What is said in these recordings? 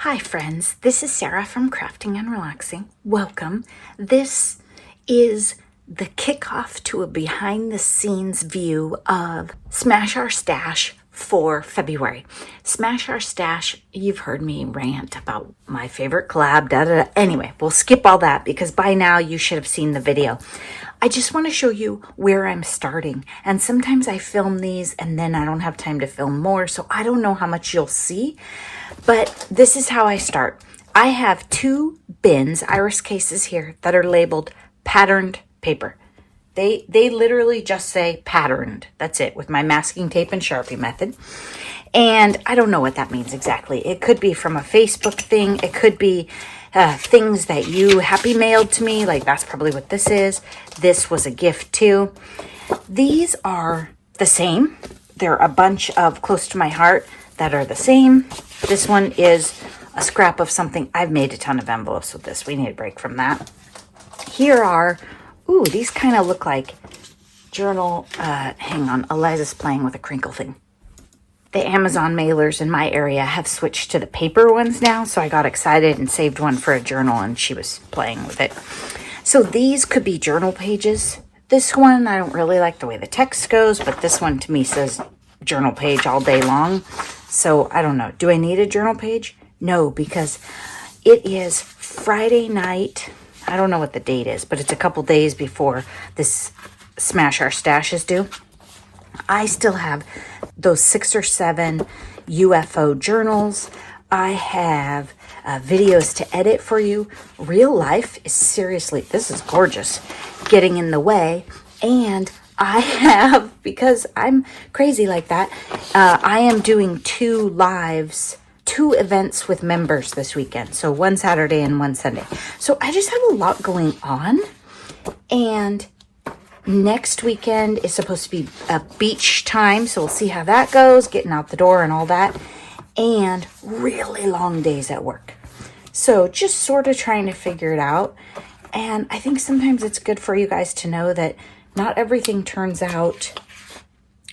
Hi friends, this is Sarah from Crafting and Relaxing. Welcome. This is the kickoff to a behind the scenes view of Smash Our Stash for February. Smash Our Stash, you've heard me rant about my favorite collab, Anyway, we'll skip all that because by now you should have seen the video. I just want to show you where I'm starting. And sometimes I film these and then I don't have time to film more, so I don't know how much you'll see. But this is how I start. I have 2 bins, iris cases here, that are labeled patterned paper. They literally just say patterned. That's it, with my masking tape and Sharpie method. And I don't know what that means exactly. It could be from a Facebook thing. It could be things that you happy mailed to me. Like that's probably what this is. This was a gift too. These are the same. They're a bunch of close to my heart that are the same. This one is a scrap of something. I've made a ton of envelopes with this. We need a break from that. Here are, ooh, these kind of look like journal, hang on, Eliza's playing with a crinkle thing. The Amazon mailers in my area have switched to the paper ones now, so I got excited and saved one for a journal and she was playing with it. So these could be journal pages. This one, I don't really like the way the text goes, but this one to me says journal page all day long. So I don't know. Do I need a journal page? No, because it is Friday night. I don't know what the date is, but it's a couple days before this Smash Our Stash is due. I still have those 6 or 7 UFO journals. I have videos to edit for you. Real life is seriously, this is gorgeous, getting in the way. And I have, because I'm crazy like that, I am doing 2 events with members this weekend. So one Saturday and one Sunday. So I just have a lot going on. And next weekend is supposed to be a beach time. So we'll see how that goes, getting out the door and all that. And really long days at work. So just sort of trying to figure it out. And I think sometimes it's good for you guys to know that not everything turns out.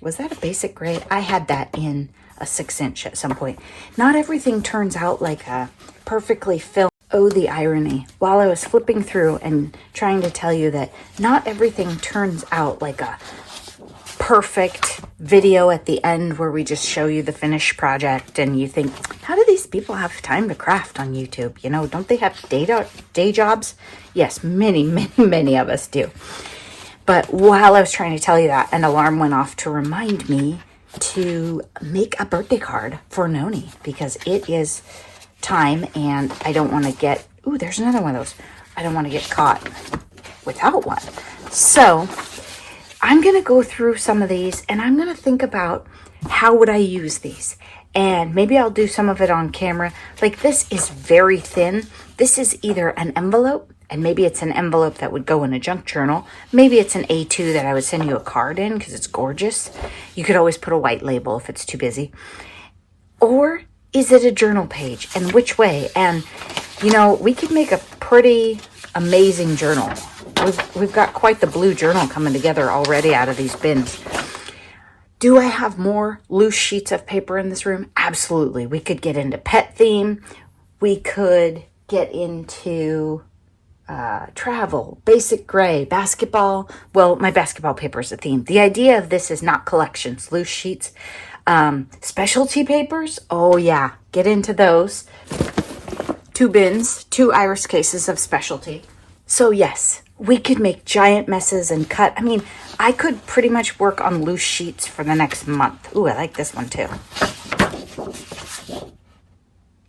Was that a basic gray? I had that in a 6-inch at some point. Not everything turns out like a perfectly filmed. Oh, the irony. While I was flipping through and trying to tell you that not everything turns out like a perfect video at the end where we just show you the finished project and you think, how do these people have time to craft on YouTube? You know, don't they have day jobs? Yes, many of us do. But while I was trying to tell you that, an alarm went off to remind me to make a birthday card for Noni because it is time and I don't want to get, ooh, there's another one of those. I don't want to get caught without one. So I'm going to go through some of these and I'm going to think about how would I use these. And maybe I'll do some of it on camera. Like this is very thin. This is either an envelope, and maybe it's an envelope that would go in a junk journal. Maybe it's an A2 that I would send you a card in because it's gorgeous. You could always put a white label if it's too busy. Or is it a journal page? And which way? And, you know, we could make a pretty amazing journal. We've got quite the blue journal coming together already out of these bins. Do I have more loose sheets of paper in this room? Absolutely. We could get into pet theme. We could get into travel, basic gray, basketball. Well, my basketball paper is a theme. The idea of this is not collections, loose sheets. Specialty papers. Oh yeah, get into those. 2 bins, 2 iris cases of specialty. So yes, we could make giant messes and cut. I mean, I could pretty much work on loose sheets for the next month. Ooh, I like this one too.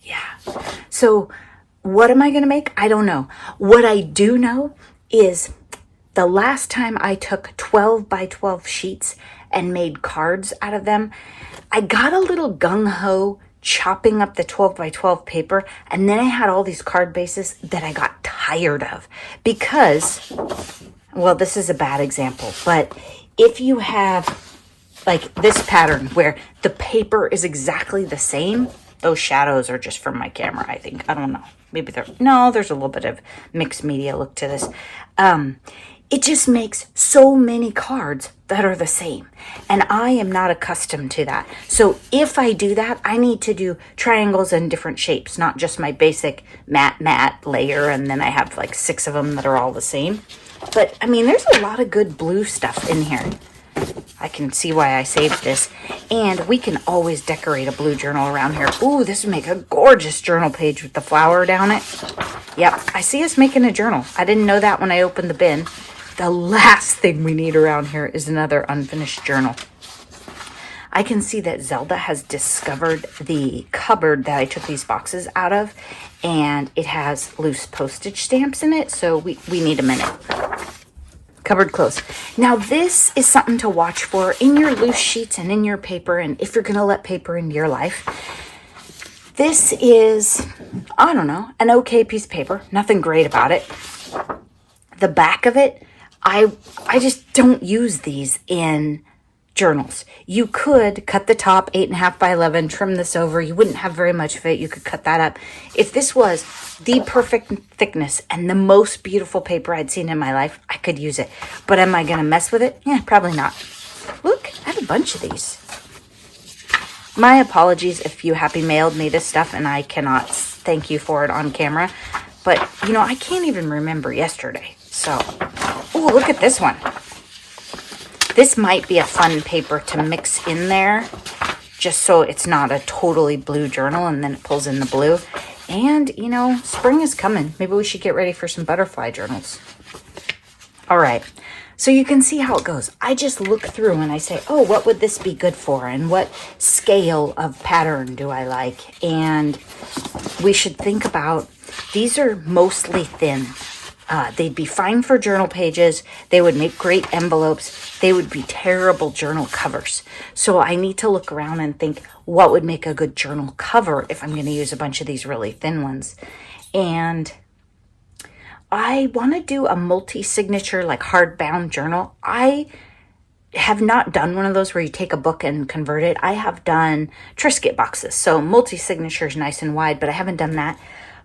Yeah. So what am I going to make? I don't know. What I do know is the last time I took 12 by 12 sheets and made cards out of them, I got a little gung-ho chopping up the 12 by 12 paper, and then I had all these card bases that I got tired of because, well, this is a bad example, but if you have like this pattern where the paper is exactly the same, those shadows are just from my camera, I think. I don't know. Maybe there's a little bit of mixed media look to this. it just makes so many cards that are the same. And I am not accustomed to that. So if I do that, I need to do triangles in different shapes, not just my basic matte layer. And then I have like 6 of them that are all the same. But I mean, there's a lot of good blue stuff in here. I can see why I saved this. And we can always decorate a blue journal around here. Ooh, this would make a gorgeous journal page with the flower down it. Yep, I see us making a journal. I didn't know that when I opened the bin. The last thing we need around here is another unfinished journal. I can see that Zelda has discovered the cupboard that I took these boxes out of, and it has loose postage stamps in it, so we need a minute. Cupboard closed. Now this is something to watch for in your loose sheets and in your paper, and if you're going to let paper into your life. This is, I don't know, an okay piece of paper. Nothing great about it. The back of it, I just don't use these in journals. You could cut the top 8.5 by 11, trim this over. You wouldn't have very much of it. You could cut that up. If this was the perfect thickness and the most beautiful paper I'd seen in my life, I could use it. But am I going to mess with it? Yeah, probably not. Look, I have a bunch of these. My apologies if you happy mailed me this stuff and I cannot thank you for it on camera. But, you know, I can't even remember yesterday. So, oh, look at this one. This might be a fun paper to mix in there, just so it's not a totally blue journal and then it pulls in the blue. And, you know, spring is coming. Maybe we should get ready for some butterfly journals. All right. So you can see how it goes. I just look through and I say, oh, what would this be good for? And what scale of pattern do I like? And we should think about, these are mostly thin. They'd be fine for journal pages. They would make great envelopes. They would be terrible journal covers. So I need to look around and think, what would make a good journal cover if I'm going to use a bunch of these really thin ones? And I want to do a multi-signature, like hardbound journal. I have not done one of those where you take a book and convert it. I have done Triscuit boxes. So multi-signature is nice and wide, but I haven't done that.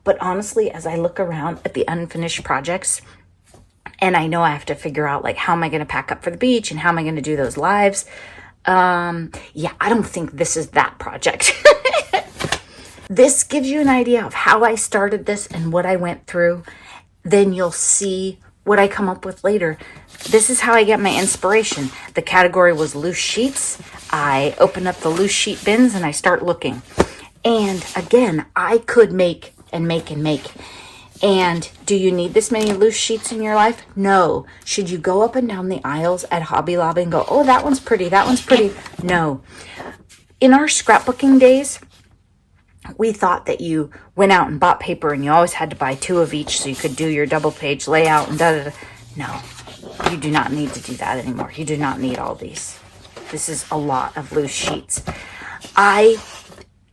But honestly, as I look around at the unfinished projects, and I know I have to figure out, like, how am I going to pack up for the beach and how am I going to do those lives? Yeah, I don't think this is that project. This gives you an idea of how I started this and what I went through. Then you'll see what I come up with later. This is how I get my inspiration. The category was loose sheets. I open up the loose sheet bins and I start looking. And again, I could make and make and make. And do you need this many loose sheets in your life? No. Should you go up and down the aisles at Hobby Lobby and go, oh, that one's pretty, that one's pretty? No. In our scrapbooking days, we thought that you went out and bought paper and you always had to buy 2 of each so you could do your double page layout and da-da-da. No, you do not need to do that anymore. You do not need all these. This is a lot of loose sheets. I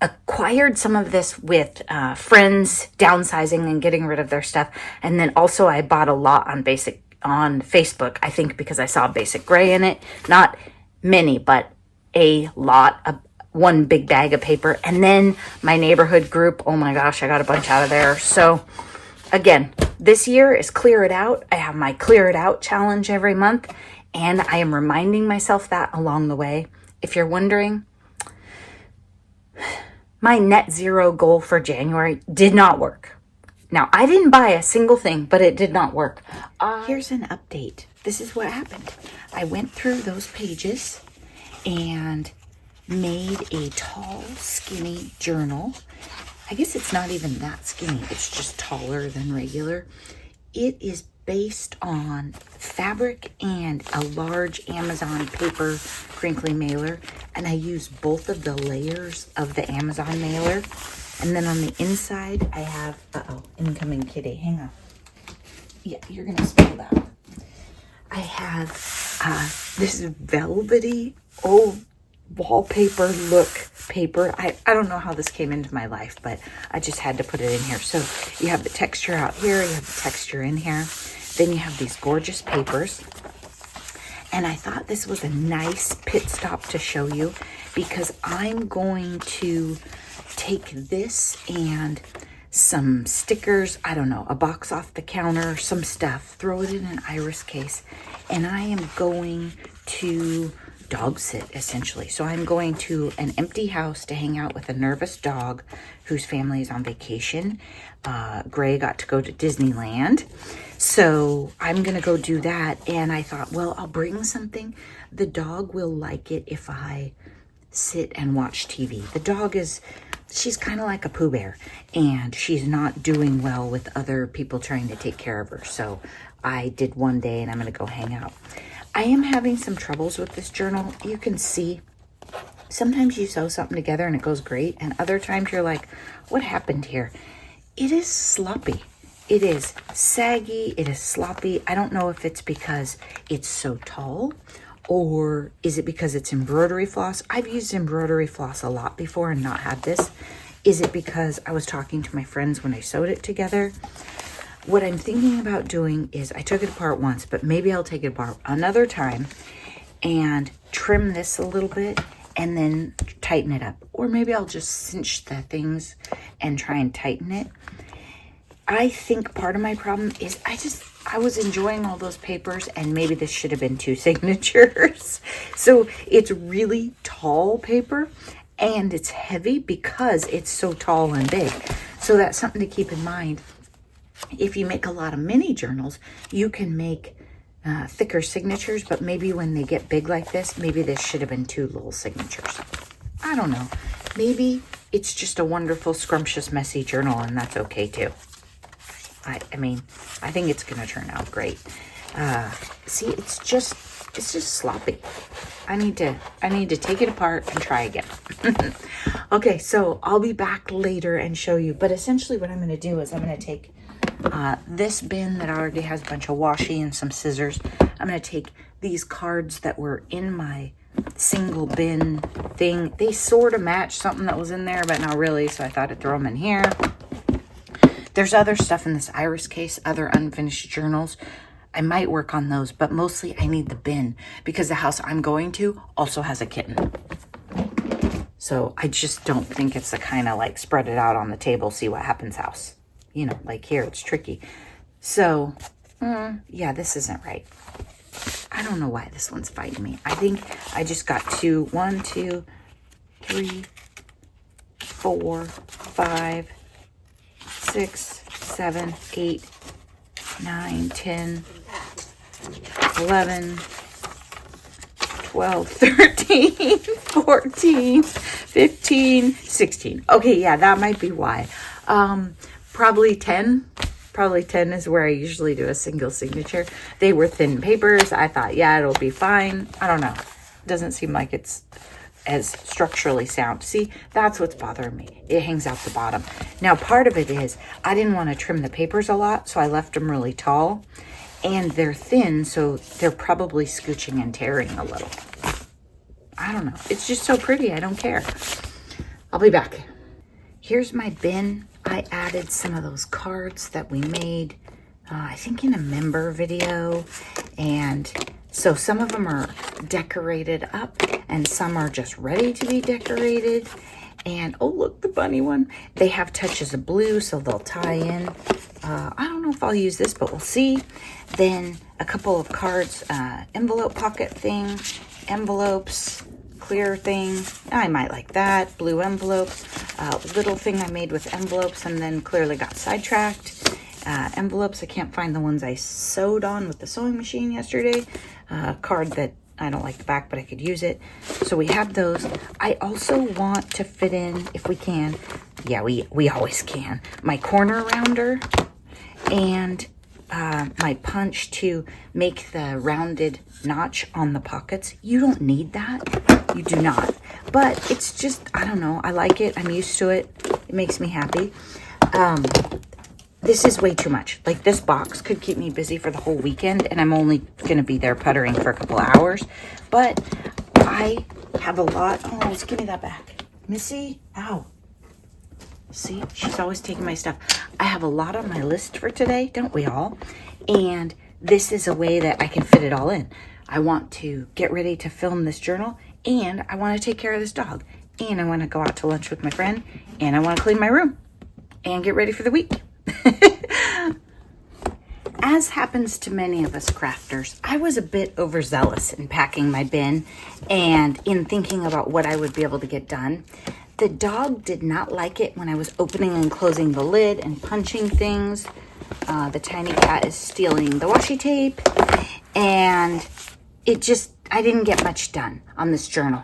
acquired some of this with friends downsizing and getting rid of their stuff. And then also I bought a lot on Facebook, I think because I saw Basic Gray in it. Not many, but a lot of one big bag of paper. And then my neighborhood group, oh my gosh, I got a bunch out of there. So again, this year is Clear It Out. I have my Clear It Out challenge every month. And I am reminding myself that along the way. If you're wondering, my net zero goal for January did not work. Now, I didn't buy a single thing, but it did not work. Here's an update. This is what happened. I went through those pages and made a tall, skinny journal. I guess it's not even that skinny. It's just taller than regular. It is based on fabric and a large Amazon paper crinkly mailer, and I use both of the layers of the Amazon mailer. And then on the inside I have incoming kitty, hang on, yeah, you're gonna smell that. I have this velvety old wallpaper look paper. I don't know how this came into my life, but I just had to put it in here. So you have the texture out here, you have the texture in here, then you have these gorgeous papers. And I thought this was a nice pit stop to show you, because I'm going to take this and some stickers, I don't know, a box off the counter, some stuff, throw it in an iris case, and I am going to dog sit, essentially. So I'm going to an empty house to hang out with a nervous dog whose family is on vacation. Gray got to go to Disneyland. So I'm going to go do that. And I thought, well, I'll bring something. The dog will like it if I sit and watch TV. The dog she's kind of like a Pooh Bear, and she's not doing well with other people trying to take care of her. So I did one day, and I'm going to go hang out. I am having some troubles with this journal. You can see sometimes you sew something together and it goes great, and other times you're like, what happened here? It is sloppy. It is saggy. It is sloppy. I don't know if it's because it's so tall, or is it because it's embroidery floss? I've used embroidery floss a lot before and not had this. Is it because I was talking to my friends when I sewed it together? What I'm thinking about doing is, I took it apart once, but maybe I'll take it apart another time and trim this a little bit and then tighten it up. Or maybe I'll just cinch the things and try and tighten it. I think part of my problem is I was enjoying all those papers, and maybe this should have been 2 signatures. So it's really tall paper, and it's heavy because it's so tall and big. So that's something to keep in mind. If you make a lot of mini journals, you can make thicker signatures, but maybe when they get big like this, maybe this should have been 2 little signatures. I don't know. Maybe it's just a wonderful, scrumptious, messy journal, and that's okay too. I mean, I think it's going to turn out great. See, it's just sloppy. I need to take it apart and try again. Okay, so I'll be back later and show you. But essentially what I'm going to do is I'm going to take this bin that already has a bunch of washi and some scissors. I'm going to take these cards that were in my single bin thing. They sort of match something that was in there, but not really, so I thought I'd throw them in here. There's other stuff in this iris case, other unfinished journals. I might work on those, but mostly I need the bin because the house I'm going to also has a kitten. So I just don't think it's the kind of like spread it out on the table, see what happens house. You know, like here, it's tricky. So, yeah, this isn't right. I don't know why this one's fighting me. I think I just got 1, 2, 3, 4, 5, 6, 7, 8, 9, 10, 11, 12, 13, 14, 15, 16. Okay, yeah, that might be why. Probably 10. Probably 10 is where I usually do a single signature. They were thin papers. I thought, yeah, it'll be fine. I don't know. Doesn't seem like it's as structurally sound. See, that's what's bothering me. It hangs out the bottom. Now, part of it is I didn't want to trim the papers a lot, so I left them really tall. And they're thin, so they're probably scooching and tearing a little. I don't know. It's just so pretty. I don't care. I'll be back. Here's my bin. I added some of those cards that we made, I think in a member video. And so some of them are decorated up and some are just ready to be decorated. And oh, look, the bunny one. They have touches of blue, so they'll tie in. I don't know if I'll use this, but we'll see. Then a couple of cards, envelope pocket thing, envelopes, clear thing. I might like that. Blue envelope. Little thing I made with envelopes and then clearly got sidetracked. Envelopes, I can't find the ones I sewed on with the sewing machine yesterday. Card that I don't like the back, but I could use it. So we have those. I also want to fit in, if we can, yeah, we always can, my corner rounder and my punch to make the rounded notch on the pockets. You don't need that. You do not. But it's just, I don't know. I like it. I'm used to it. It makes me happy. This is way too much. Like, this box could keep me busy for the whole weekend, and I'm only going to be there puttering for a couple hours. But I have a lot. Oh, let's give me that back. Missy, ow. See, she's always taking my stuff. I have a lot on my list for today, don't we all? And this is a way that I can fit it all in. I want to get ready to film this journal, and I want to take care of this dog, and I want to go out to lunch with my friend, and I want to clean my room. and get ready for the week. As happens to many of us crafters, I was a bit overzealous in packing my bin and in thinking about what I would be able to get done. The dog did not like it when I was opening and closing the lid and punching things. The tiny cat is stealing the washi tape, and I didn't get much done on this journal.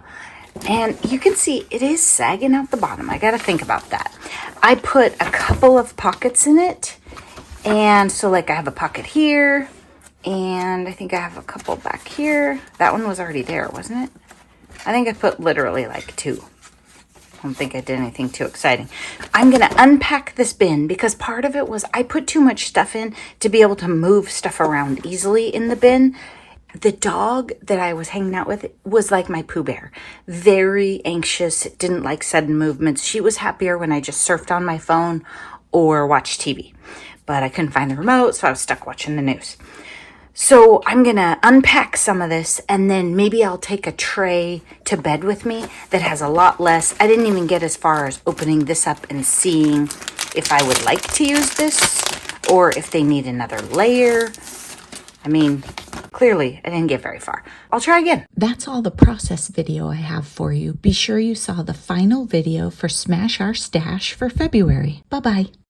And you can see it is sagging out the bottom. I got to think about that. I put a couple of pockets in it. And so like I have a pocket here, and I think I have a couple back here. That one was already there, wasn't it? I think I put literally like 2. I don't think I did anything too exciting. I'm going to unpack this bin because part of it was I put too much stuff in to be able to move stuff around easily in the bin. The dog that I was hanging out with was like my Pooh Bear. Very anxious, didn't like sudden movements. She was happier when I just surfed on my phone or watched TV. But I couldn't find the remote, so I was stuck watching the news. So I'm going to unpack some of this, and then maybe I'll take a tray to bed with me that has a lot less. I didn't even get as far as opening this up and seeing if I would like to use this or if they need another layer. I mean, clearly I didn't get very far. I'll try again. That's all the process video I have for you. Be sure you saw the final video for Smash Our Stash for February. Bye-bye.